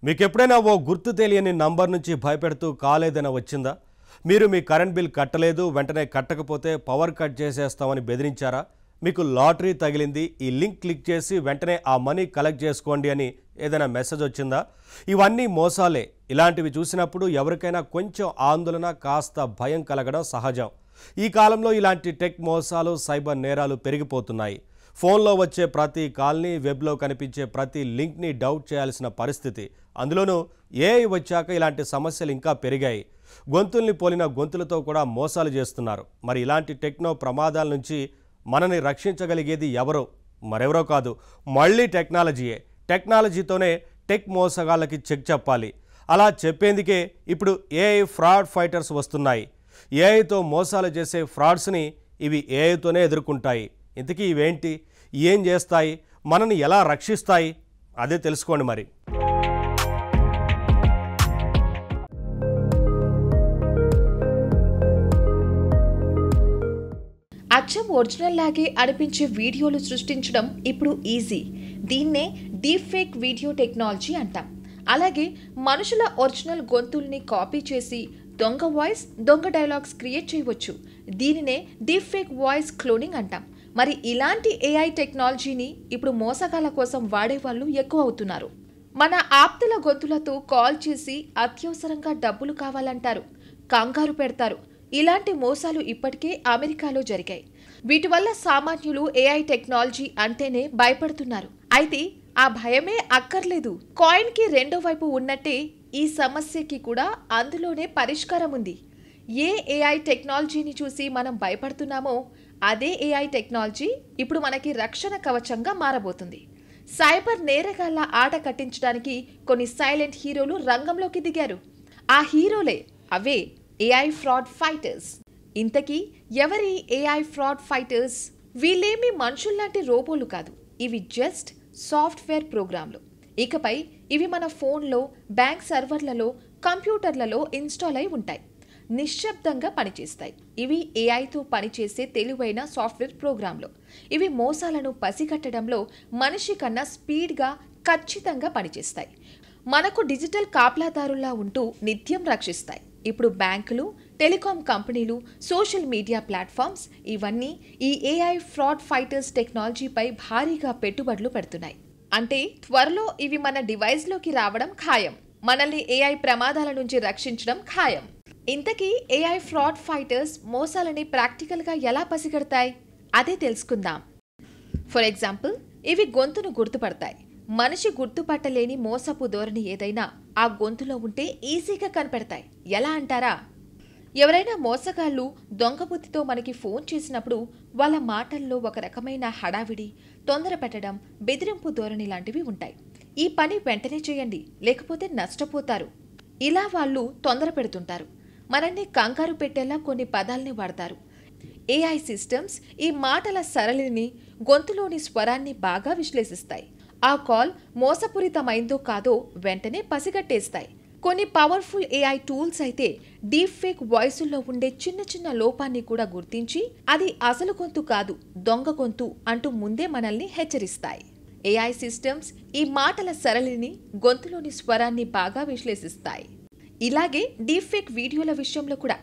మీకెప్పుడైనా ఓ గుర్తు తెలియని నంబర్ నుంచి భయపెడుతూ కాల్ ఏదైనా వచ్చిందా? మీరు మీ కరెంట్ బిల్ కట్టలేదు, వెంటనే కట్టకపోతే పవర్ కట్ చేసేస్తామని బెదిరించారా? మీకు లాటరీ తగిలింది, ఈ లింక్ క్లిక్ చేసి వెంటనే ఆ మనీ కలెక్ట్ చేసుకోండి అని ఏదైనా మెసేజ్ వచ్చిందా? ఇవన్నీ మోసాలే. ఇలాంటివి చూసినప్పుడు ఎవరికైనా కొంచెం ఆందోళన, కాస్త భయం కలగడం సహజం. ఈ కాలంలో ఇలాంటి టెక్ మోసాలు, సైబర్ నేరాలు పెరిగిపోతున్నాయి. ఫోన్లో వచ్చే ప్రతి కాల్ని, వెబ్లో కనిపించే ప్రతి లింక్ని డౌట్ చేయాల్సిన పరిస్థితి. అందులోనూ ఏఐ వచ్చాక ఇలాంటి సమస్యలు ఇంకా పెరిగాయి. గొంతుల్ని పోలిన గొంతులతో కూడా మోసాలు చేస్తున్నారు. మరి ఇలాంటి టెక్నో ప్రమాదాల నుంచి మనని రక్షించగలిగేది ఎవరో? మరెవరో కాదు, మళ్ళీ టెక్నాలజీయే. టెక్నాలజీతోనే టెక్ మోసగాళ్ళకి చెక్ చెప్పాలి. అలా చెప్పేందుకే ఇప్పుడు ఏఐ ఫ్రాడ్ ఫైటర్స్ వస్తున్నాయి. ఏఐతో మోసాలు చేసే ఫ్రాడ్స్ని ఇవి ఏఐతోనే ఎదుర్కొంటాయి. ఇంతకీ ఇవేంటి, ఏం చేస్తాయి, మనని ఎలా రక్షిస్తాయి? అదే తెలుసుకోండి మరి. అచ్చం ఒరిజినల్ లాగే అనిపించే వీడియోలు సృష్టించడం ఇప్పుడు ఈజీ. దీన్నే డీప్ ఫేక్ వీడియో టెక్నాలజీ అంటాం. అలాగే మనుషుల ఒరిజినల్ గొంతుల్ని కాపీ చేసి దొంగ వాయిస్, దొంగ డైలాగ్స్ క్రియేట్ చేయవచ్చు. దీనినే డీప్ ఫేక్ వాయిస్ క్లోనింగ్ అంటాం. మరి ఇలాంటి ఏఐ టెక్నాలజీని ఇప్పుడు మోసగాళ్ల కోసం వాడేవాళ్ళు ఎక్కువ అవుతున్నారు. మన ఆప్తుల గొంతులతో కాల్ చేసి అత్యవసరంగా డబ్బులు కావాలంటారు, కంగారు పెడతారు. ఇలాంటి మోసాలు ఇప్పటికే అమెరికాలో జరిగాయి. వీటి వల్ల సామాన్యులు ఏఐ టెక్నాలజీ అంటేనే భయపడుతున్నారు. అయితే ఆ భయమే అక్కర్లేదు. కాయిన్కి రెండో వైపు ఉన్నట్టే ఈ సమస్యకి కూడా అందులోనే పరిష్కారం ఉంది. ఏ ఏఐ టెక్నాలజీని చూసి మనం భయపడుతున్నామో అదే ఏఐ టెక్నాలజీ ఇప్పుడు మనకి రక్షణ కవచంగా మారబోతుంది. సైబర్ నేరగాళ్ల ఆట కట్టించడానికి కొన్ని సైలెంట్ హీరోలు రంగంలోకి దిగారు. ఆ హీరోలే అవే ఏఐ ఫ్రాడ్ ఫైటర్స్. ఇంతకీ ఎవరి ఏఐ ఫ్రాడ్ ఫైటర్స్? వీళ్ళేమి మనుషుల్లాంటి రోబోలు కాదు. ఇవి జస్ట్ సాఫ్ట్వేర్ ప్రోగ్రాంలు. ఇకపై ఇవి మన ఫోన్లో, బ్యాంక్ సర్వర్లలో, కంప్యూటర్లలో ఇన్స్టాల్ అయి ఉంటాయి. నిశ్శబ్దంగా పనిచేస్తాయి. ఇవి ఏఐతో పనిచేసే తెలివైన సాఫ్ట్వేర్ ప్రోగ్రాంలు. ఇవి మోసాలను పసిగట్టడంలో మనిషి కన్నా స్పీడ్గా, ఖచ్చితంగా పనిచేస్తాయి. మనకు డిజిటల్ కాపలాదారులా ఉంటూ నిత్యం రక్షిస్తాయి. ఇప్పుడు బ్యాంకులు, టెలికాం కంపెనీలు, సోషల్ మీడియా ప్లాట్ఫామ్స్ ఇవన్నీ ఈ ఏఐ ఫ్రాడ్ ఫైటర్స్ టెక్నాలజీపై భారీగా పెట్టుబడులు పెడుతున్నాయి. అంటే త్వరలో ఇవి మన డివైస్లోకి రావడం ఖాయం. మనల్ని ఏఐ ప్రమాదాల నుంచి రక్షించడం ఖాయం. ఇంతకీ ఏఐ ఫ్రాడ్ ఫైటర్స్ మోసాలని ప్రాక్టికల్గా ఎలా పసిగడతాయి? అదే తెలుసుకుందాం. ఫర్ ఎగ్జాంపుల్, ఇవి గొంతును గుర్తుపడతాయి. మనిషి గుర్తుపట్టలేని మోసపు ధోరణి ఏదైనా ఆ గొంతులో ఉంటే ఈజీగా కనిపెడతాయి. ఎలా అంటారా? ఎవరైనా మోసగాళ్లు దొంగబుద్ధితో మనకి ఫోన్ చేసినప్పుడు వాళ్ళ మాటల్లో ఒక రకమైన హడావిడి, తొందర పెట్టడం, బెదిరింపు ధోరణి లాంటివి ఉంటాయి. ఈ పని వెంటనే చేయండి, లేకపోతే నష్టపోతారు, ఇలా వాళ్ళు తొందర పెడుతుంటారు. మనల్ని కంగారు పెట్టేలా కొన్ని పదాల్ని వాడతారు. ఏఐ సిస్టమ్స్ ఈ మాటల సరళిని, గొంతులోని స్వరాన్ని బాగా విశ్లేషిస్తాయి. ఆ కాల్ మోసపూరితమైందో కాదో వెంటనే పసిగట్టేస్తాయి. కొన్ని పవర్ఫుల్ ఏఐ టూల్స్ అయితే డీప్ ఫేక్ వాయిసుల్లో ఉండే చిన్న చిన్న లోపాన్ని కూడా గుర్తించి అది అసలు గొంతు కాదు, దొంగ గొంతు అంటూ ముందే మనల్ని హెచ్చరిస్తాయి. ఏఐ సిస్టమ్స్ ఈ మాటల సరళిని, గొంతులోని స్వరాన్ని బాగా విశ్లేషిస్తాయి. ఇలాగే డీప్ ఫేక్ వీడియోల విషయంలో కూడా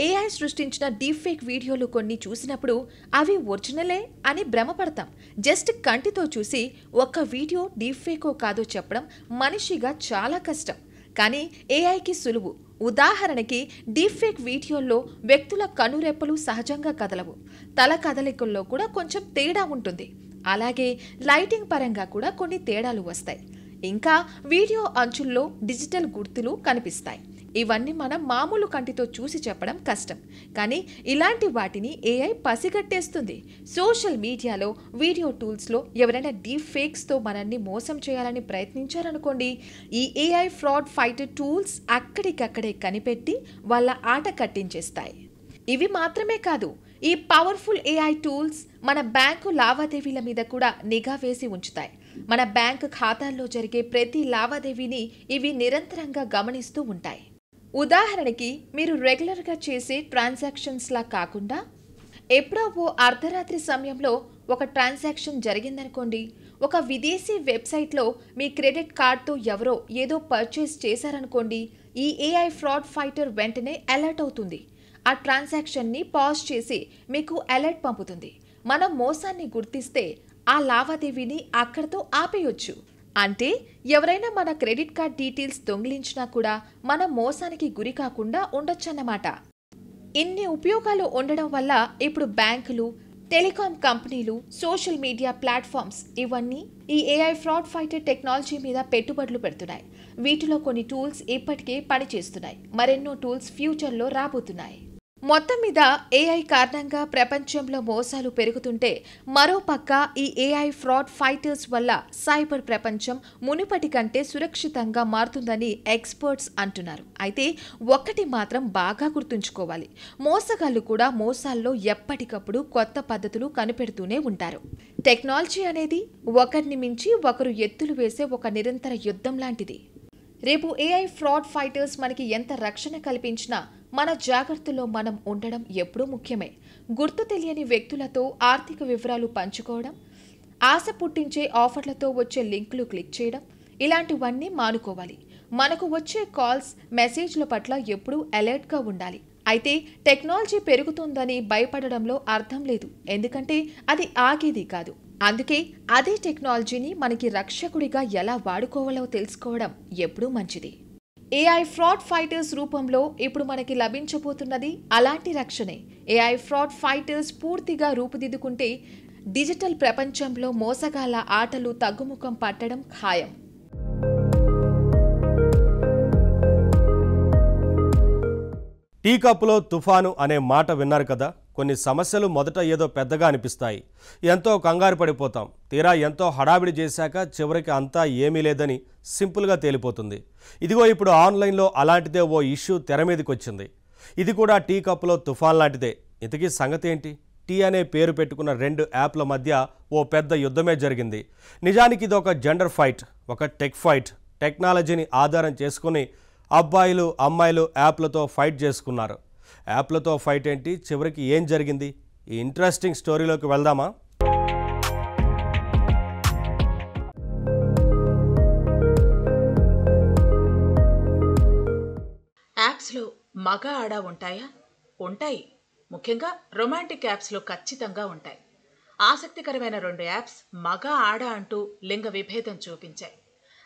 ఏఐ సృష్టించిన డీప్ ఫేక్ వీడియోలు కొన్ని చూసినప్పుడు అవి ఒరిజినలే అని భ్రమపడతాం. జస్ట్ కంటితో చూసి ఒక్క వీడియో డీప్ ఫేకో కాదో చెప్పడం మనిషిగా చాలా కష్టం. కానీ ఏఐకి సులువు. ఉదాహరణకి డీప్ ఫేక్ వీడియోల్లో వ్యక్తుల కనురెప్పలు సహజంగా కదలవు. తల కదలికల్లో కూడా కొంచెం తేడా ఉంటుంది. అలాగే లైటింగ్ పరంగా కూడా కొన్ని తేడాలు వస్తాయి. ఇంకా వీడియో అంచుల్లో డిజిటల్ గుర్తులు కనిపిస్తాయి. ఇవన్నీ మనం మామూలు కంటితో చూసి చెప్పడం కష్టం. కానీ ఇలాంటి వాటిని ఏఐ పసిగట్టేస్తుంది. సోషల్ మీడియాలో, వీడియో టూల్స్లో ఎవరైనా డీప్ ఫేక్స్తో మనల్ని మోసం చేయాలని ప్రయత్నించారనుకోండి, ఈ ఏఐ ఫ్రాడ్ ఫైటర్ టూల్స్ అక్కడికక్కడే కనిపెట్టి వాళ్ళ ఆట కట్టించేస్తాయి. ఇవి మాత్రమే కాదు, ఈ పవర్ఫుల్ ఏఐ టూల్స్ మన బ్యాంకు లావాదేవీల మీద కూడా నిఘా వేసి ఉంచుతాయి. మన బ్యాంకు ఖాతాల్లో జరిగే ప్రతి లావాదేవీని ఇవి నిరంతరంగా గమనిస్తూ ఉంటాయి. ఉదాహరణకి, మీరు రెగ్యులర్గా చేసే ట్రాన్సాక్షన్స్లా కాకుండా ఎప్పుడో ఓ అర్ధరాత్రి సమయంలో ఒక ట్రాన్సాక్షన్ జరిగిందనుకోండి, ఒక విదేశీ వెబ్సైట్లో మీ క్రెడిట్ కార్డ్తో ఎవరో ఏదో పర్చేస్ చేశారనుకోండి, ఈ ఏఐ ఫ్రాడ్ ఫైటర్ వెంటనే అలర్ట్ అవుతుంది. ఆ ట్రాన్సాక్షన్ని పాజ్ చేసి మీకు అలర్ట్ పంపుతుంది. మనం మోసాన్ని గుర్తిస్తే ఆ లావాదేవీని అక్కడితో ఆపేయొచ్చు. అంటే ఎవరైనా మన క్రెడిట్ కార్డ్ డీటెయిల్స్ దొంగిలించినా కూడా మనం మోసానికి గురి కాకుండా ఉండొచ్చన్నమాట. ఇన్ని ఉపయోగాలు ఉండడం వల్ల ఇప్పుడు బ్యాంకులు, టెలికాం కంపెనీలు, సోషల్ మీడియా ప్లాట్ఫామ్స్ ఇవన్నీ ఈ ఏఐ ఫ్రాడ్ ఫైటర్ టెక్నాలజీ మీద పెట్టుబడులు పెడుతున్నాయి. వీటిలో కొన్ని టూల్స్ ఇప్పటికే పనిచేస్తున్నాయి, మరెన్నో టూల్స్ ఫ్యూచర్లో రాబోతున్నాయి. మొత్తం మీద ఏఐ కారణంగా ప్రపంచంలో మోసాలు పెరుగుతుంటే, మరోపక్క ఈ ఏఐ ఫ్రాడ్ ఫైటర్స్ వల్ల సైబర్ ప్రపంచం మునుపటి కంటే సురక్షితంగా మారుతుందని ఎక్స్పర్ట్స్ అంటున్నారు. అయితే ఒక్కటి మాత్రం బాగా గుర్తుంచుకోవాలి, మోసగాళ్లు కూడా మోసాల్లో ఎప్పటికప్పుడు కొత్త పద్ధతులు కనిపెడుతూనే ఉంటారు. టెక్నాలజీ అనేది ఒకరిని మించి ఒకరు ఎత్తులు వేసే ఒక నిరంతర యుద్ధం లాంటిది. రేపు ఏఐ ఫ్రాడ్ ఫైటర్స్ మనకి ఎంత రక్షణ కల్పించినా మన జాగ్రత్తలో మనం ఉండడం ఎప్పుడూ ముఖ్యమే. గుర్తు తెలియని వ్యక్తులతో ఆర్థిక వివరాలు పంచుకోవడం, ఆశ పుట్టించే ఆఫర్లతో వచ్చే లింకులు క్లిక్ చేయడం, ఇలాంటివన్నీ మానుకోవాలి. మనకు వచ్చే కాల్స్, మెసేజ్ల పట్ల ఎప్పుడూ అలర్ట్గా ఉండాలి. అయితే టెక్నాలజీ పెరుగుతుందని భయపడడంలో అర్థం లేదు, ఎందుకంటే అది ఆగేది కాదు. అందుకే అదే టెక్నాలజీని మనకి రక్షకుడిగా ఎలా వాడుకోవాలో తెలుసుకోవడం ఎప్పుడూ మంచిది. ఏఐ ఫ్రాడ్ ఫైటర్స్ రూపంలో ఇప్పుడు మనకి లభించబోతున్నది అలాంటి రక్షణే. ఏఐ ఫ్రాడ్ ఫైటర్స్ పూర్తిగా రూపుదిద్దుకుంటే డిజిటల్ ప్రపంచంలో మోసగాళ్ల ఆటలు తగ్గుముఖం పట్టడం ఖాయం. టీ కప్పులో తుఫాను అనే మాట విన్నారు కదా. కొన్ని సమస్యలు మొదట ఏదో పెద్దగా అనిపిస్తాయి, ఎంతో కంగారు పడిపోతాం. తీరా ఎంతో హడావిడి చేశాక చివరికి అంతా ఏమీ లేదని సింపుల్గా తేలిపోతుంది. ఇదిగో ఇప్పుడు ఆన్లైన్లో అలాంటిదే ఓ ఇష్యూ తెర మీదకి వచ్చింది. ఇది కూడా టీ కప్పులో తుఫాన్ లాంటిదే. ఇంతకీ సంగతి ఏంటి? టీ అనే పేరు పెట్టుకున్న 2 యాప్ల మధ్య ఓ పెద్ద యుద్ధమే జరిగింది. నిజానికి ఇది ఒక జెండర్ ఫైట్, ఒక టెక్ ఫైట్. టెక్నాలజీని ఆధారం చేసుకుని అబ్బాయిలు అమ్మాయిలు యాప్లతో ఫైట్ చేసుకున్నారు. యాప్లతో ఫైట్ ఏంటి, చివరికి ఏం జరిగింది? ఈ ఇంట్రెస్టింగ్ స్టోరీలోకి వెళ్దామా? యాప్స్లో మగ ఆడ ఉంటాయా? ఉంటాయి. ముఖ్యంగా రొమాంటిక్ యాప్స్లో ఖచ్చితంగా ఉంటాయి. ఆసక్తికరమైన 2 యాప్స్ మగ ఆడ అంటూ లింగ విభేదం చూపించాయి.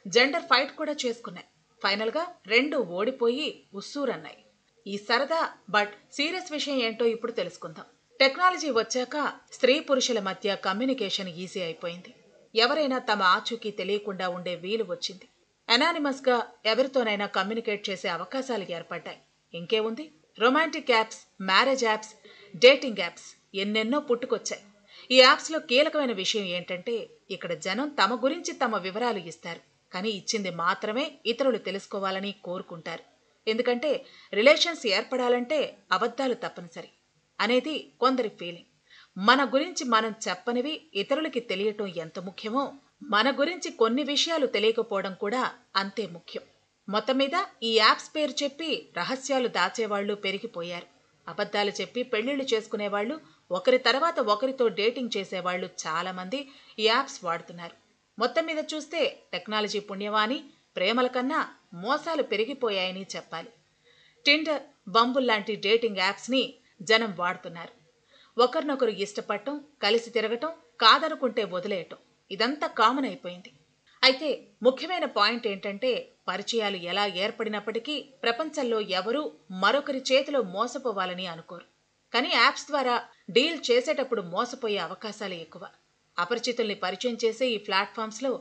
జెండర్ ఫైట్ కూడా చేసుకున్నాయి. ఫైనల్గా 2 ఓడిపోయి ఉస్సూరన్నాయి. ఈ సరదా బట్ సీరియస్ విషయం ఏంటో ఇప్పుడు తెలుసుకుందాం. టెక్నాలజీ వచ్చాక స్త్రీ పురుషుల మధ్య కమ్యూనికేషన్ ఈజీ అయిపోయింది. ఎవరైనా తమ ఆచూకీ తెలియకుండా ఉండే వీలు వచ్చింది. అనానిమస్గా ఎవరితోనైనా కమ్యూనికేట్ చేసే అవకాశాలు ఏర్పడ్డాయి. ఇంకేముంది, romantic apps, marriage apps, dating apps ఎన్నెన్నో పుట్టుకొచ్చాయి. ఈ యాప్స్లో కీలకమైన విషయం ఏంటంటే, ఇక్కడ జనం తమ గురించి తమ వివరాలు ఇస్తారు, కానీ ఇచ్చింది మాత్రమే ఇతరులు తెలుసుకోవాలని కోరుకుంటారు. ఎందుకంటే రిలేషన్స్ ఏర్పడాలంటే అబద్ధాలు తప్పనిసరి అనేది కొందరి ఫీలింగ్. మన గురించి మనం చెప్పనివి ఇతరులకి తెలియటం ఎంత ముఖ్యమో, మన గురించి కొన్ని విషయాలు తెలియకపోవడం కూడా అంతే ముఖ్యం. మొత్తం మీద ఈ యాప్స్ పేరు చెప్పి రహస్యాలు దాచేవాళ్లు పెరిగిపోయారు. అబద్ధాలు చెప్పి పెళ్లిళ్లు చేసుకునేవాళ్లు, ఒకరి తర్వాత ఒకరితో డేటింగ్ చేసేవాళ్లు చాలామంది ఈ యాప్స్ వాడుతున్నారు. మొత్తం మీద చూస్తే టెక్నాలజీ పుణ్యవాని ప్రేమల కన్నా మోసాలు పెరిగిపోయాయని చెప్పాలి. టిండర్, బంబుల్ లాంటి డేటింగ్ యాప్స్ని జనం వాడుతున్నారు. ఒకరినొకరు ఇష్టపడటం, కలిసి తిరగటం, కాదనుకుంటే వదిలేయటం, ఇదంతా కామన్ అయిపోయింది. అయితే ముఖ్యమైన పాయింట్ ఏంటంటే, పరిచయాలు ఎలా ఏర్పడినప్పటికీ ప్రపంచంలో ఎవరూ మరొకరి చేతిలో మోసపోవాలని అనుకోరు. కానీ యాప్స్ ద్వారా డీల్ చేసేటప్పుడు మోసపోయే అవకాశాలు ఎక్కువ. అపరిచితుల్ని పరిచయం చేసే ఈ ప్లాట్ఫామ్స్లో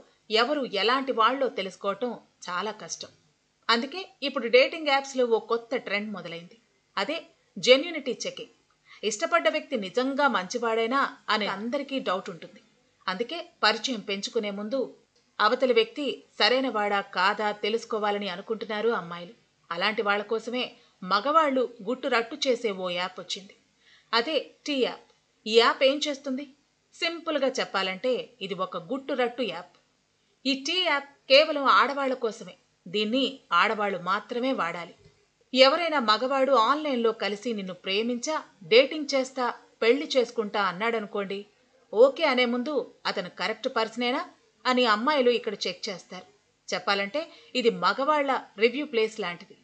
ఎవరు ఎలాంటి వాళ్ళో తెలుసుకోవటం చాలా కష్టం. అందుకే ఇప్పుడు డేటింగ్ యాప్స్లో ఓ కొత్త ట్రెండ్ మొదలైంది. అదే జెన్యూనిటీ చెకింగ్. ఇష్టపడ్డ వ్యక్తి నిజంగా మంచివాడేనా అని అందరికీ డౌట్ ఉంటుంది. అందుకే పరిచయం పెంచుకునే ముందు అవతలి వ్యక్తి సరైనవాడా కాదా తెలుసుకోవాలని అనుకుంటున్నారు అమ్మాయిలు. అలాంటి వాళ్ళ కోసమే మగవాళ్లు గుట్టు రట్టు చేసే ఓ యాప్ వచ్చింది. అదే టీ యాప్. ఈ యాప్ ఏం చేస్తుంది? సింపుల్గా చెప్పాలంటే ఇది ఒక గుట్టు రట్టు యాప్. ఈ టీ యాప్ కేవలం ఆడవాళ్ల కోసమే. దీన్ని ఆడవాళ్లు మాత్రమే వాడాలి. ఎవరైనా మగవాడు ఆన్లైన్లో కలిసి నిన్ను ప్రేమించా, డేటింగ్ చేస్తా, పెళ్లి చేసుకుంటా అన్నాడనుకోండి, ఓకే అనే ముందు అతను కరెక్ట్ పర్సనేనా, అని అమ్మాయిలు ఇక్కడ చెక్ చేస్తారు. చెప్పాలంటే ఇది మగవాళ్ల రివ్యూ ప్లేస్ లాంటిది.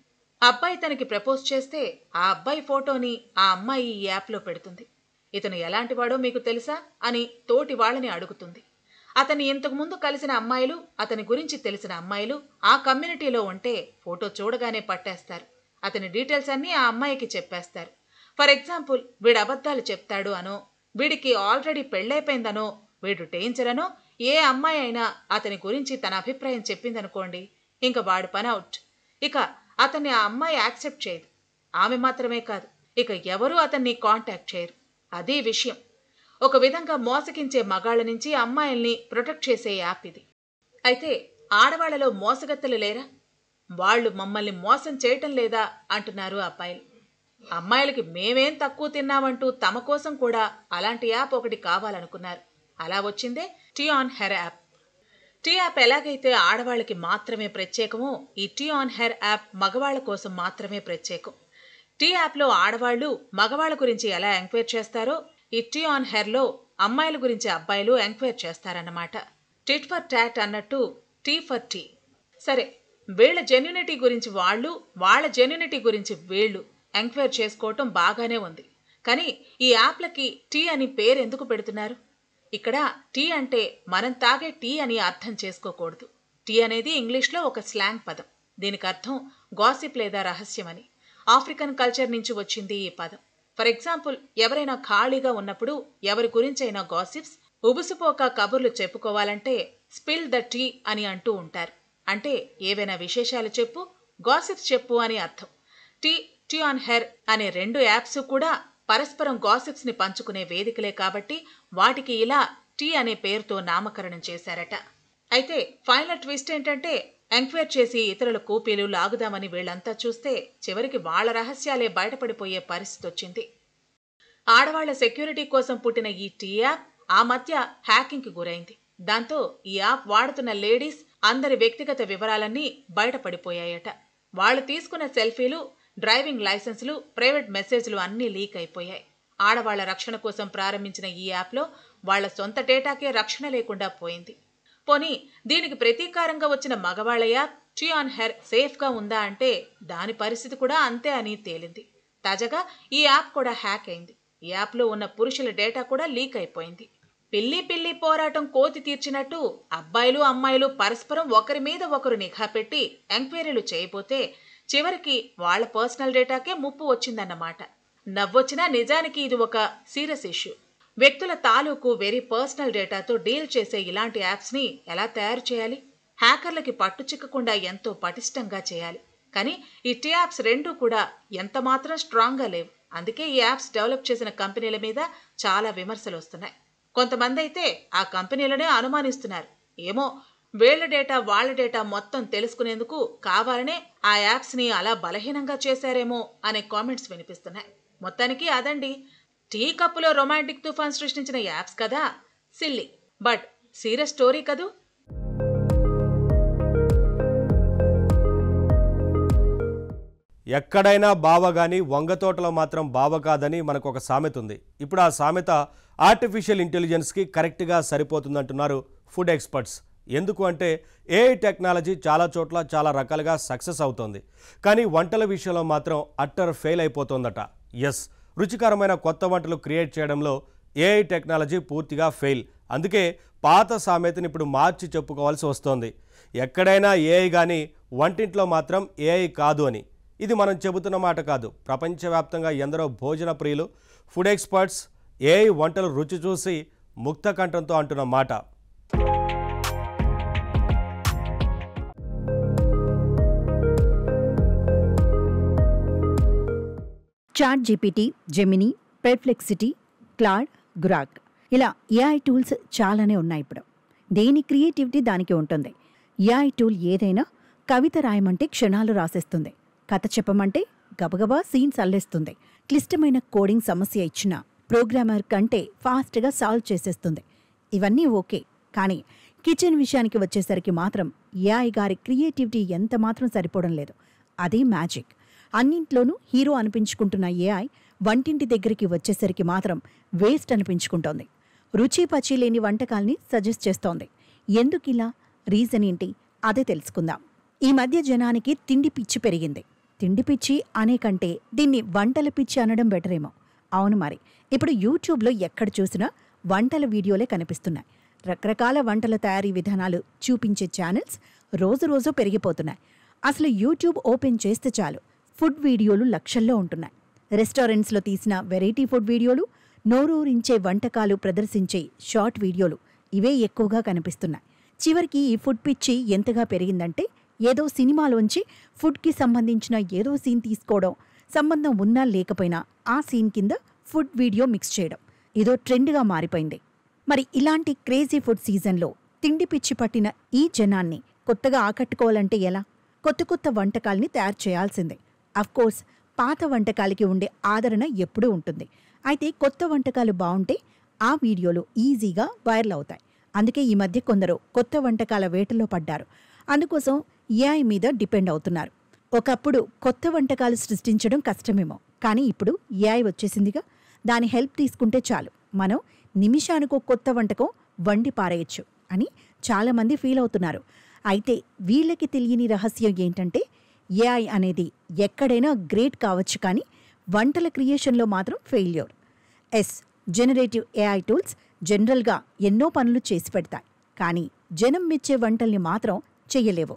అబ్బాయి తనకి ప్రపోజ్ చేస్తే ఆ అబ్బాయి ఫోటోని ఆ అమ్మాయి ఈ యాప్లో పెడుతుంది. ఇతను ఎలాంటివాడో మీకు తెలుసా అని తోటి వాళ్ళని అడుగుతుంది. అతన్ని ఇంతకుముందు కలిసిన అమ్మాయిలు, అతని గురించి తెలిసిన అమ్మాయిలు ఆ కమ్యూనిటీలో ఉంటే ఫోటో చూడగానే పట్టేస్తారు. అతని డీటెయిల్స్ అన్నీ ఆ అమ్మాయికి చెప్పేస్తారు. ఫర్ ఎగ్జాంపుల్, వీడు అబద్ధాలు చెప్తాడు అనో, వీడికి ఆల్రెడీ పెళ్ళైపోయిందనో, వీడు డేంజర్ అనో ఏ అమ్మాయి అయినా అతని గురించి తన అభిప్రాయం చెప్పిందనుకోండి, ఇంక వాడి పని అవుట్. ఇక అతన్ని ఆ అమ్మాయి యాక్సెప్ట్ చేయదు. ఆమె మాత్రమే కాదు, ఇక ఎవరూ అతన్ని కాంటాక్ట్ చేయరు. అదే విషయం. ఒక విధంగా మోసగించే మగాళ్ళ నుంచి అమ్మాయిల్ని ప్రొటెక్ట్ చేసే యాప్ ఇది. అయితే ఆడవాళ్లలో మోసగత్తెలు లేరా? వాళ్ళు మమ్మల్ని మోసం చేయటం లేదా అంటున్నారు అబ్బాయిలు. అమ్మాయిలకి మేమేం తక్కువ తిన్నామంటూ తమ కోసం కూడా అలాంటి యాప్ ఒకటి కావాలనుకున్నారు. అలా వచ్చిందే tea on her app. Tea app ఎలాగైతే ఆడవాళ్ళకి మాత్రమే ప్రత్యేకమో, ఈ టీ ఆన్ హెయిర్ యాప్ మగవాళ్ల కోసం మాత్రమే ప్రత్యేకం. టీ యాప్లో ఆడవాళ్లు మగవాళ్ల గురించి ఎలా ఎంక్వైర్ చేస్తారో, ఈ టీ ఆన్ హెయిర్లో అమ్మాయిల గురించి అబ్బాయిలు ఎంక్వైర్ చేస్తారన్నమాట. టిట్ ఫర్ టాట్ అన్నట్టు టీ ఫర్ టీ. సరే, వీళ్ల జెన్యూనిటీ గురించి వాళ్ళు, వాళ్ళ జెన్యూనిటీ గురించి వీళ్ళు ఎంక్వైర్ చేసుకోవటం బాగానే ఉంది. కానీ ఈ యాప్లకి టీ అని పేరు ఎందుకు పెడుతున్నారు? ఇక్కడ టీ అంటే మనం తాగే టీ అని అర్థం చేసుకోకూడదు. టీ అనేది ఇంగ్లీష్లో ఒక స్లాంగ్ పదం. దీనికి అర్థం గాసిప్ లేదా రహస్యమని. ఆఫ్రికన్ కల్చర్ నుంచి వచ్చింది ఈ పదం. ఫర్ ఎగ్జాంపుల్, ఎవరైనా ఖాళీగా ఉన్నప్పుడు ఎవరి గురించైనా గాసిప్స్, ఉబుసుపోక కబుర్లు చెప్పుకోవాలంటే స్పిల్ ద టీ అని అంటూ ఉంటారు. అంటే ఏవైనా విశేషాలు చెప్పు, గాసిప్స్ చెప్పు అని అర్థం. టీ ఆన్ హెయిర్ అనే 2 యాప్స్ కూడా పరస్పరం గాసిప్స్ ని పంచుకునే వేదికలే కాబట్టి వాటికి ఇలా టీ అనే పేరుతో నామకరణం చేశారట. అయితే ఫైనల్ ట్విస్ట్ ఏంటంటే, ఎంక్వైర్ చేసి ఇతరుల కూపీలు లాగుదామని వీళ్లంతా చూస్తే చివరికి వాళ్ల రహస్యాలే బయటపడిపోయే పరిస్థితి వచ్చింది. ఆడవాళ్ల సెక్యూరిటీ కోసం పుట్టిన ఈ టీ యాప్ ఆ మధ్య హ్యాకింగ్కి గురైంది. దాంతో ఈ యాప్ వాడుతున్న లేడీస్ అందరి వ్యక్తిగత వివరాలన్నీ బయటపడిపోయాయట. వాళ్లు తీసుకున్న సెల్ఫీలు, డ్రైవింగ్ లైసెన్సులు, ప్రైవేట్ మెసేజ్లు అన్నీ లీక్ అయిపోయాయి. ఆడవాళ్ల రక్షణ కోసం ప్రారంభించిన ఈ యాప్లో వాళ్ల సొంత డేటాకే రక్షణ లేకుండా పోయింది. పోనీ దీనికి ప్రతీకారంగా వచ్చిన మగవాళ్ల యాప్ టీ ఆన్ హెయిర్ సేఫ్గా ఉందా అంటే దాని పరిస్థితి కూడా అంతే అని తేలింది. తాజాగా ఈ యాప్ కూడా హ్యాక్ అయింది. ఈ యాప్లో ఉన్న పురుషుల డేటా కూడా లీక్ అయిపోయింది. పిల్లి పోరాటం కోతి తీర్చినట్టు అబ్బాయిలు అమ్మాయిలు పరస్పరం ఒకరి మీద ఒకరు నిఘా పెట్టి ఎంక్వైరీలు చేయబోతే చివరికి వాళ్ల పర్సనల్ డేటాకే ముప్పు వచ్చిందన్నమాట. నవ్వొచ్చినా నిజానికి ఇది ఒక సీరియస్ ఇష్యూ. వ్యక్తుల తాలూకు వెరీ పర్సనల్ డేటాతో డీల్ చేసే ఇలాంటి యాప్స్ని ఎలా తయారు చేయాలి? హ్యాకర్లకి పట్టు చిక్కకుండా ఎంతో పటిష్టంగా చేయాలి. కానీ ఈ టీ యాప్స్ 2 కూడా ఎంతమాత్రం స్ట్రాంగ్గా లేవు. అందుకే ఈ యాప్స్ డెవలప్ చేసిన కంపెనీల మీద చాలా విమర్శలు వస్తున్నాయి. కొంతమంది అయితే ఆ కంపెనీలనే అనుమానిస్తున్నారు. ఏమో, వీళ్ల డేటా వాళ్ల డేటా మొత్తం తెలుసుకునేందుకు కావాలనే ఆ యాప్స్ని అలా బలహీనంగా చేశారేమో అనే కామెంట్స్ వినిపిస్తున్నాయి. మొత్తానికి అదండి, టీ కప్పులో రొమాంటిక్ తుఫాన్ సృష్టించిన యాప్స్ కదా. సిల్లీ బట్ సీరియస్ స్టోరీ కదూ. ఎక్కడైనా బావ గాని వంగతోటలో మాత్రం బావ కాదని మనకు ఒక సామెత ఉంది. ఇప్పుడు ఆ సామెత ఆర్టిఫిషియల్ ఇంటెలిజెన్స్కి కరెక్ట్గా సరిపోతుందంటున్నారు ఫుడ్ ఎక్స్పర్ట్స్. ఎందుకు అంటే ఏఐ టెక్నాలజీ చాలా చోట్ల చాలా రకాలుగా సక్సెస్ అవుతోంది. కానీ వంటల విషయంలో మాత్రం అట్టర్ ఫెయిల్ అయిపోతుందట. ఎస్, రుచికరమైన కొత్త వంటలు క్రియేట్ చేయడంలో ఏఐ టెక్నాలజీ పూర్తిగా ఫెయిల్. అందుకే పాత సామెతని ఇప్పుడు మార్చి చెప్పుకోవాల్సి వస్తోంది. ఎక్కడైనా ఏఐ కానీ వంటింట్లో మాత్రం ఏఐ కాదు అని. ఇది మనం చెబుతున్న మాట కాదు. ప్రపంచవ్యాప్తంగా ఎందరో భోజన ప్రియులు, ఫుడ్ ఎక్స్పర్ట్స్ ఏఐ వంటలు రుచి చూసి ముక్త కంఠంతో అంటున్న మాట. Chat GPT, Gemini, Perplexity, Claude, Grok ఇలా ఏఐ టూల్స్ చాలానే ఉన్నాయి. ఇప్పుడు దేని క్రియేటివిటీ దానికి ఉంటుంది. ఏఐ టూల్ ఏదైనా కవిత రాయమంటే క్షణాలు రాసేస్తుంది, కథ చెప్పమంటే గబగబా సీన్స్ అల్లేస్తుంది, క్లిష్టమైన కోడింగ్ సమస్య ఇచ్చినా ప్రోగ్రామర్ కంటే ఫాస్ట్గా సాల్వ్ చేసేస్తుంది. ఇవన్నీ ఓకే, కానీ కిచెన్ విషయానికి వచ్చేసరికి మాత్రం ఏఐ గారి క్రియేటివిటీ ఎంత మాత్రం సరిపోవడం లేదు. అదే మ్యాజిక్. అన్నింట్లోనూ హీరో అనిపించుకుంటున్న ఏఐ వంటింటి దగ్గరికి వచ్చేసరికి మాత్రం వేస్ట్ అనిపించుకుంటోంది. రుచి పచి లేని వంటకాల్ని సజెస్ట్ చేస్తోంది. ఎందుకిలా? రీజన్ ఏంటి? అదే తెలుసుకుందాం. ఈ మధ్య జనానికి తిండి పిచ్చి పెరిగింది. తిండి పిచ్చి అనే కంటే దీన్ని వంటల పిచ్చి అనడం బెటరేమో. అవును మరి. ఇప్పుడు యూట్యూబ్లో ఎక్కడ చూసినా వంటల వీడియోలే కనిపిస్తున్నాయి. రకరకాల వంటల తయారీ విధానాలు చూపించే ఛానల్స్ రోజురోజు పెరిగిపోతున్నాయి. అసలు యూట్యూబ్ ఓపెన్ చేస్తే చాలు ఫుడ్ వీడియోలు లక్షల్లో ఉంటున్నాయి. రెస్టారెంట్స్లో తీసిన వెరైటీ ఫుడ్ వీడియోలు, నోరూరించే వంటకాలు ప్రదర్శించే షార్ట్ వీడియోలు ఇవే ఎక్కువగా కనిపిస్తున్నాయి. చివరికి ఈ ఫుడ్ పిచ్చి ఎంతగా పెరిగిందంటే ఏదో సినిమాలోంచి ఫుడ్కి సంబంధించిన ఏదో సీన్ తీసుకోవడం, సంబంధం ఉన్నా లేకపోయినా ఆ సీన్ కింద ఫుడ్ వీడియో మిక్స్ చేయడం ఏదో ట్రెండ్గా మారిపోయింది. మరి ఇలాంటి క్రేజీ ఫుడ్ సీజన్లో తిండి పిచ్చి పట్టిన ఈ జనాన్ని కొత్తగా ఆకట్టుకోవాలంటే ఎలా? కొత్త కొత్త వంటకాల్ని తయారు చేయాల్సిందే. అఫ్కోర్స్ పాత వంటకాలకి ఉండే ఆదరణ ఎప్పుడూ ఉంటుంది. అయితే కొత్త వంటకాలు బాగుంటే ఆ వీడియోలు ఈజీగా వైరల్ అవుతాయి. అందుకే ఈ మధ్య కొందరు కొత్త వంటకాల వేటలో పడ్డారు. అందుకోసం ఏఐ మీద డిపెండ్ అవుతున్నారు. ఒకప్పుడు కొత్త వంటకాలు సృష్టించడం కష్టమేమో, కానీ ఇప్పుడు ఏఐ వచ్చేసిందిగా. దాని హెల్ప్ తీసుకుంటే చాలు మనం నిమిషానికో కొత్త వంటకం వండి పారేయచ్చు అని చాలామంది ఫీల్ అవుతున్నారు. అయితే వీళ్ళకి తెలియని రహస్యం ఏంటంటే ఏఐ అనేది ఎక్కడైనా గ్రేట్ కావచ్చు, కానీ వంటల క్రియేషన్లో మాత్రం ఫెయిల్యూర్. జనరేటివ్ ఏఐ టూల్స్ జనరల్గా ఎన్నో పనులు చేసి పెడతాయి, కానీ జనం మెచ్చే వంటల్ని మాత్రం చెయ్యలేవు.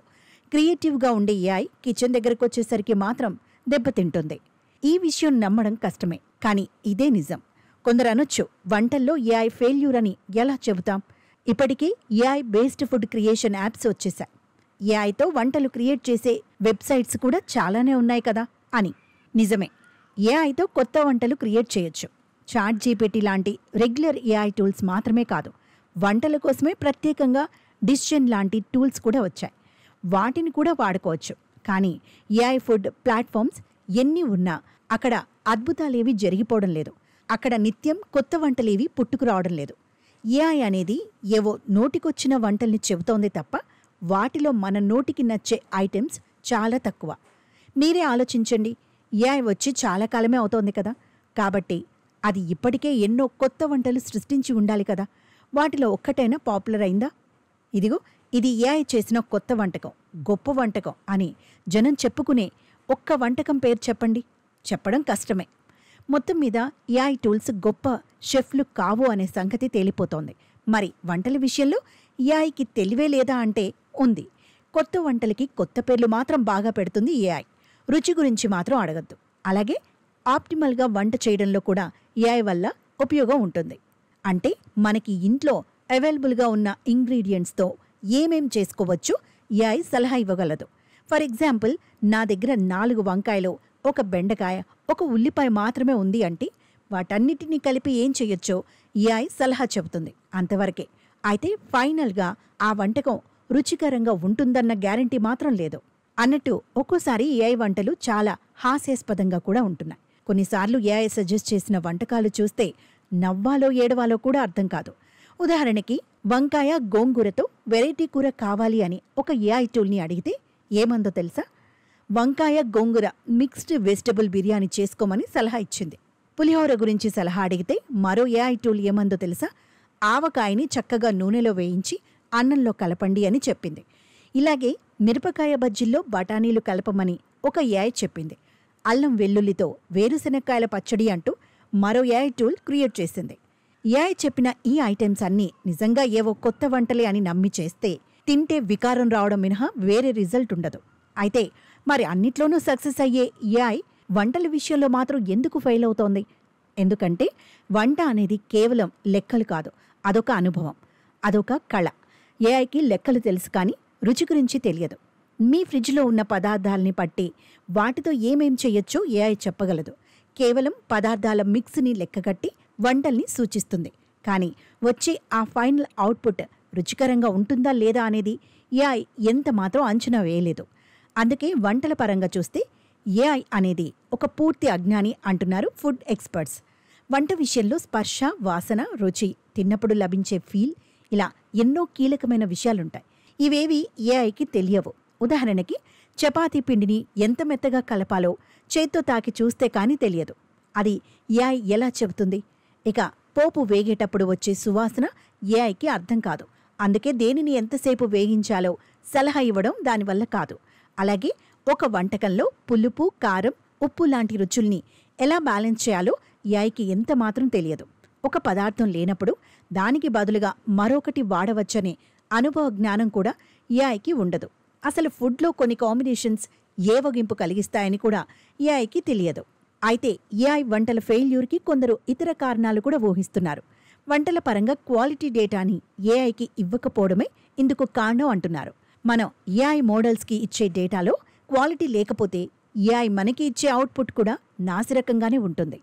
క్రియేటివ్గా ఉండే ఏఐ కిచెన్ దగ్గరకు వచ్చేసరికి మాత్రం దెబ్బతింటుంది. ఈ విషయం నమ్మడం కష్టమే, కానీ ఇదే నిజం. కొందరు అనొచ్చు, వంటల్లో ఏఐ ఫెయిల్యూర్ అని ఎలా చెబుతాం? ఇప్పటికీ AI based food creation apps వచ్చేశాయి. ఏఐతో వంటలు క్రియేట్ చేసే వెబ్సైట్స్ కూడా చాలానే ఉన్నాయి కదా అని. నిజమే, ఏఐతో కొత్త వంటలు క్రియేట్ చేయొచ్చు. చాట్ జీపీటీ లాంటి రెగ్యులర్ ఏఐ టూల్స్ మాత్రమే కాదు, వంటల కోసమే ప్రత్యేకంగా డిసిషన్ లాంటి టూల్స్ కూడా వచ్చాయి. వాటిని కూడా వాడుకోవచ్చు. కానీ ఏఐ ఫుడ్ ప్లాట్ఫామ్స్ ఎన్ని ఉన్నా అక్కడ అద్భుతాలేవి జరిగిపోవడం లేదు. అక్కడ నిత్యం కొత్త వంటలేవి పుట్టుకురావడం లేదు. ఏఐ అనేది ఏవో నోటికొచ్చిన వంటల్ని చెబుతోంది తప్ప వాటిలో మన నోటికి నచ్చే ఐటమ్స్ చాలా తక్కువ. మీరే ఆలోచించండి, ఏఐ వచ్చి చాలా కాలమే అవుతోంది కదా. కాబట్టి అది ఇప్పటికే ఎన్నో కొత్త వంటలు సృష్టించి ఉండాలి కదా. వాటిలో ఒక్కటైనా పాపులర్ అయిందా? ఇదిగో ఇది ఏఐ చేసిన కొత్త వంటకం, గొప్ప వంటకం అని జనం చెప్పుకునే ఒక్క వంటకం పేరు చెప్పండి. చెప్పడం కష్టమే. మొత్తం మీద ఏఐ టూల్స్ గొప్ప షెఫ్లు కావు అనే సంగతి తేలిపోతోంది. మరి వంటల విషయంలో ఏఐకి తెలివే లేదా అంటే ఉంది. కొత్త వంటలకి కొత్త పేర్లు మాత్రం బాగా పెడుతుంది ఏఐ. రుచి గురించి మాత్రం అడగద్దు. అలాగే ఆప్టిమల్గా వంట చేయడంలో కూడా ఏఐ వల్ల ఉపయోగం ఉంటుంది. అంటే మనకి ఇంట్లో అవైలబుల్గా ఉన్న ఇంగ్రీడియంట్స్తో ఏమేం చేసుకోవచ్చో ఏఐ సలహా ఇవ్వగలదు. ఫర్ ఎగ్జాంపుల్, నా దగ్గర 4 వంకాయలు, 1 బెండకాయ, 1 ఉల్లిపాయ మాత్రమే ఉంది అంటే వాటన్నిటినీ కలిపి ఏం చెయ్యొచ్చో ఏఐ సలహా చెబుతుంది. అంతవరకే. అయితే ఫైనల్గా ఆ వంటకం రుచికరంగా ఉంటుందన్న గ్యారంటీ మాత్రం లేదు. అన్నట్టు ఒక్కోసారి ఏఐ వంటలు చాలా హాస్యాస్పదంగా కూడా ఉంటున్నాయి. కొన్నిసార్లు ఏఐ సజెస్ట్ చేసిన వంటకాలు చూస్తే నవ్వాలో ఏడవాలో కూడా అర్థం కాదు. ఉదాహరణకి, వంకాయ గోంగూరతో వెరైటీ కూర కావాలి అని ఒక ఏఐ టూల్ని అడిగితే ఏమందో తెలుసా? వంకాయ గోంగూర మిక్స్డ్ వెజిటబుల్ బిర్యానీ చేసుకోమని సలహా ఇచ్చింది. పులిహోర గురించి సలహా అడిగితే మరో ఏఐ టూల్ ఏమందో తెలుసా? ఆవకాయని చక్కగా నూనెలో వేయించి అన్నంలో కలపండి అని చెప్పింది. ఇలాగే మిరపకాయ బజ్జీల్లో బఠానీలు కలపమని ఒక ఏఐ చెప్పింది. అల్లం వెల్లుల్లితో వేరుశెనక్కాయల పచ్చడి అంటూ మరో ఏఐ టూల్ క్రియేట్ చేసింది. ఏఐ చెప్పిన ఈ ఐటమ్స్ అన్నీ నిజంగా ఏవో కొత్త వంటలే అని నమ్మి చేస్తే తింటే వికారం రావడం మినహా వేరే రిజల్ట్ ఉండదు. అయితే మరి అన్నిట్లోనూ సక్సెస్ అయ్యే ఏఐ వంటల విషయంలో మాత్రం ఎందుకు ఫెయిల్ అవుతోంది? ఎందుకంటే వంట అనేది కేవలం లెక్కలు కాదు, అదొక అనుభవం, అదొక కళ. ఏఐకి లెక్కలు తెలుసు, కానీ రుచి గురించి తెలియదు. మీ ఫ్రిడ్జ్లో ఉన్న పదార్థాలని పట్టి వాటితో ఏమేం చెయ్యొచ్చో ఏఐ చెప్పగలదు. కేవలం పదార్థాల మిక్స్ని లెక్కగట్టి వంటల్ని సూచిస్తుంది. కానీ వచ్చే ఆ ఫైనల్ అవుట్పుట్ రుచికరంగా ఉంటుందా లేదా అనేది ఏఐ ఎంత మాత్రం అంచనా వేయలేదు. అందుకే వంటల పరంగా చూస్తే ఏఐ అనేది ఒక పూర్తి అజ్ఞాని అంటున్నారు ఫుడ్ ఎక్స్పర్ట్స్. వంట విషయంలో స్పర్శ, వాసన, రుచి, తిన్నప్పుడు లభించే ఫీల్, ఇలా ఎన్నో కీలకమైన విషయాలుంటాయి. ఇవేవి ఏఐకి తెలియవు. ఉదాహరణకి, చపాతీ పిండిని ఎంత మెత్తగా కలపాలో చేత్తో తాకి చూస్తే కానీ తెలియదు. అది ఏఐ ఎలా చెబుతుంది? ఇక పోపు వేగేటప్పుడు వచ్చే సువాసన ఏఐకి అర్థం కాదు. అందుకే దేనిని ఎంతసేపు వేగించాలో సలహా ఇవ్వడం దానివల్ల కాదు. అలాగే ఒక వంటకంలో పులుపు, కారం, ఉప్పు లాంటి రుచుల్ని ఎలా బ్యాలెన్స్ చేయాలో ఏఐకి ఎంత మాత్రం తెలియదు. ఒక పదార్థం లేనప్పుడు దానికి బదులుగా మరొకటి వాడవచ్చనే అనుభవ జ్ఞానం కూడా ఏఐకి ఉండదు. అసలు ఫుడ్లో కొన్ని కాంబినేషన్స్ ఏవగింపు కలిగిస్తాయని కూడా ఏఐకి తెలియదు. అయితే ఏఐ వంటల ఫెయిల్యూర్కి కొందరు ఇతర కారణాలు కూడా ఊహిస్తున్నారు. వంటల పరంగా క్వాలిటీ డేటాని ఏఐకి ఇవ్వకపోవడమే ఇందుకు కారణం అంటున్నారు. మనం ఏఐ మోడల్స్కి ఇచ్చే డేటాలో క్వాలిటీ లేకపోతే ఏఐ మనకి ఇచ్చే అవుట్పుట్ కూడా నాసిరకంగానే ఉంటుంది.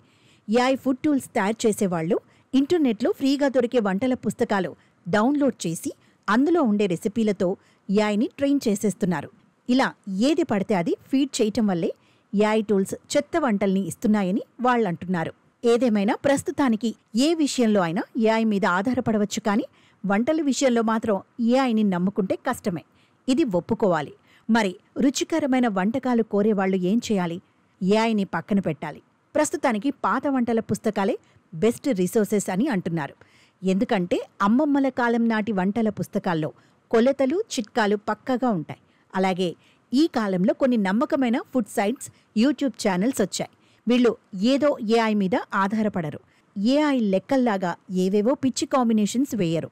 ఏఐ ఫుడ్ టూల్స్ తయారు చేసేవాళ్లు ఇంటర్నెట్లో ఫ్రీగా దొరికే వంటల పుస్తకాలు డౌన్లోడ్ చేసి అందులో ఉండే రెసిపీలతో ఏఐని ట్రైన్ చేసేస్తున్నారు. ఇలా ఏది పడితే అది ఫీడ్ చేయటం వల్లే ఏఐ టూల్స్ చెత్త వంటల్ని ఇస్తున్నాయని వాళ్ళంటున్నారు. ఏదేమైనా ప్రస్తుతానికి ఏ విషయంలో అయినా ఏఐ మీద ఆధారపడవచ్చు, కానీ వంటల విషయంలో మాత్రం ఏఐని నమ్ముకుంటే కష్టమే. ఇది ఒప్పుకోవాలి. మరి రుచికరమైన వంటకాలు కోరేవాళ్లు ఏం చేయాలి? ఏఐని పక్కన పెట్టాలి. ప్రస్తుతానికి పాత వంటల పుస్తకాలే బెస్ట్ రిసోర్సెస్ అని అంటున్నారు. ఎందుకంటే అమ్మమ్మల కాలం నాటి వంటల పుస్తకాల్లో కొలతలు, చిట్కాలు పక్కాగా ఉంటాయి. అలాగే ఈ కాలంలో కొన్ని నమ్మకమైన ఫుడ్ సైట్స్, యూట్యూబ్ ఛానల్స్ వచ్చాయి. వీళ్ళు ఏదో ఏఐ మీద ఆధారపడరు. ఏఐ లెక్కల్లాగా ఏవేవో పిచ్చి కాంబినేషన్స్ వేయరు.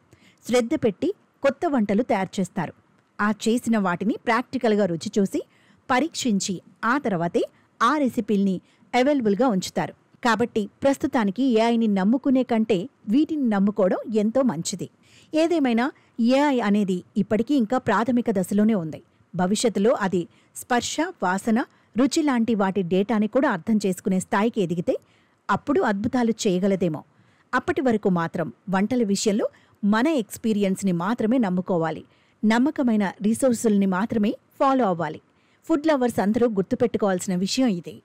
శ్రద్ధ పెట్టి కొత్త వంటలు తయారు చేస్తారు. ఆ చేసిన వాటిని ప్రాక్టికల్గా రుచి చూసి పరీక్షించి ఆ తర్వాతే ఆ రెసిపీల్ని అవైలబుల్గా ఉంచుతారు. కాబట్టి ప్రస్తుతానికి ఏఐని నమ్ముకునే కంటే వీటిని నమ్ముకోవడం ఎంతో మంచిది. ఏదేమైనా ఏఐ అనేది ఇప్పటికీ ఇంకా ప్రాథమిక దశలోనే ఉంది. భవిష్యత్తులో అది స్పర్శ, వాసన, రుచి లాంటి వాటి డేటాని కూడా అర్థం చేసుకునే స్థాయికి ఎదిగితే అప్పుడు అద్భుతాలు చేయగలదేమో. అప్పటి వరకు మాత్రం వంటల విషయంలో మన ఎక్స్పీరియన్స్ని మాత్రమే నమ్ముకోవాలి. నమ్మకమైన రిసోర్సుల్ని మాత్రమే ఫాలో అవ్వాలి. ఫుడ్ లవర్స్ అందరూ గుర్తుపెట్టుకోవాల్సిన విషయం ఇదే.